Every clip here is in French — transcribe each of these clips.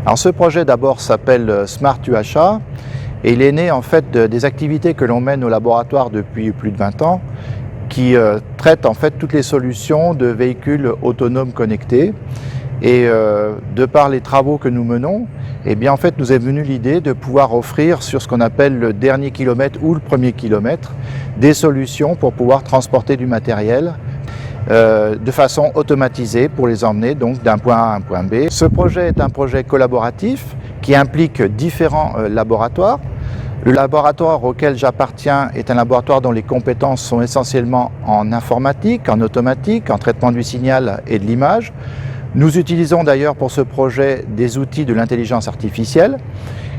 Alors ce projet d'abord s'appelle Smart UHA et il est né en fait des activités que l'on mène au laboratoire depuis plus de 20 ans qui traitent en fait toutes les solutions de véhicules autonomes connectés. Et de par les travaux que nous menons, eh bien en fait nous est venue l'idée de pouvoir offrir sur ce qu'on appelle le dernier kilomètre ou le premier kilomètre des solutions pour pouvoir transporter du matériel de façon automatisée pour les emmener donc d'un point A à un point B. Ce projet est un projet collaboratif qui implique différents laboratoires. Le laboratoire auquel j'appartiens est un laboratoire dont les compétences sont essentiellement en informatique, en automatique, en traitement du signal et de l'image. Nous utilisons d'ailleurs pour ce projet des outils de l'intelligence artificielle.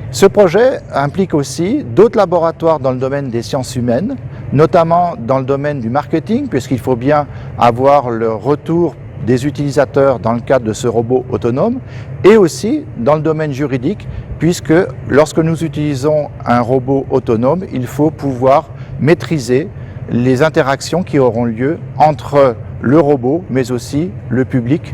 Ce projet implique aussi d'autres laboratoires dans le domaine des sciences humaines, notamment dans le domaine du marketing, puisqu'il faut bien avoir le retour des utilisateurs dans le cadre de ce robot autonome, et aussi dans le domaine juridique, puisque lorsque nous utilisons un robot autonome, il faut pouvoir maîtriser les interactions qui auront lieu entre le robot, mais aussi le public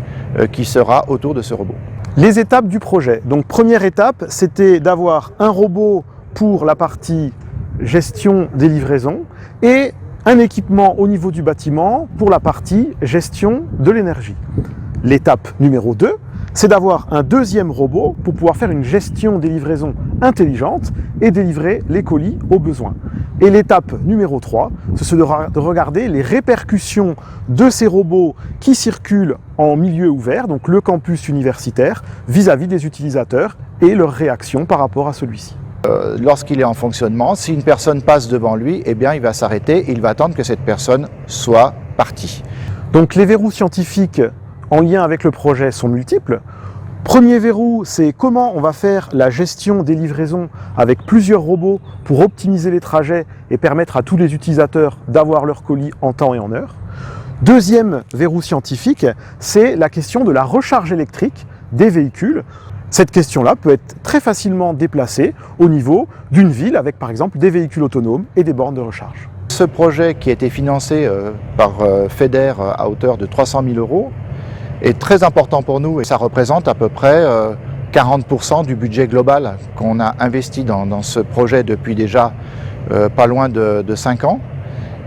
qui sera autour de ce robot. Les étapes du projet. Donc première étape, c'était d'avoir un robot pour la partie gestion des livraisons et un équipement au niveau du bâtiment pour la partie gestion de l'énergie. L'étape numéro 2, c'est d'avoir un deuxième robot pour pouvoir faire une gestion des livraisons intelligente et délivrer les colis aux besoins. Et l'étape numéro 3, c'est de regarder les répercussions de ces robots qui circulent en milieu ouvert, donc le campus universitaire, vis-à-vis des utilisateurs et leurs réactions par rapport à celui-ci. Lorsqu'il est en fonctionnement, si une personne passe devant lui, eh bien, il va s'arrêter et il va attendre que cette personne soit partie. Donc les verrous scientifiques en lien avec le projet sont multiples. Premier verrou, c'est comment on va faire la gestion des livraisons avec plusieurs robots pour optimiser les trajets et permettre à tous les utilisateurs d'avoir leurs colis en temps et en heure. Deuxième verrou scientifique, c'est la question de la recharge électrique des véhicules. Cette question-là peut être très facilement déplacée au niveau d'une ville avec par exemple des véhicules autonomes et des bornes de recharge. Ce projet qui a été financé par FEDER à hauteur de 300 000 € est très important pour nous et ça représente à peu près 40% du budget global qu'on a investi dans ce projet depuis déjà pas loin de 5 ans.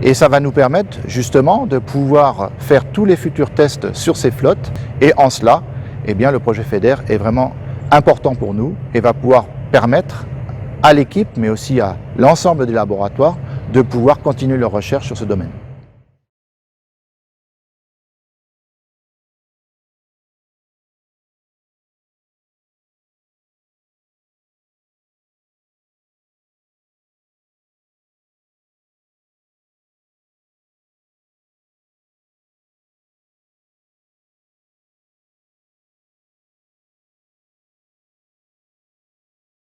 Et ça va nous permettre justement de pouvoir faire tous les futurs tests sur ces flottes et en cela, eh bien, le projet FEDER est vraiment important pour nous et va pouvoir permettre à l'équipe mais aussi à l'ensemble des laboratoires de pouvoir continuer leur recherche sur ce domaine.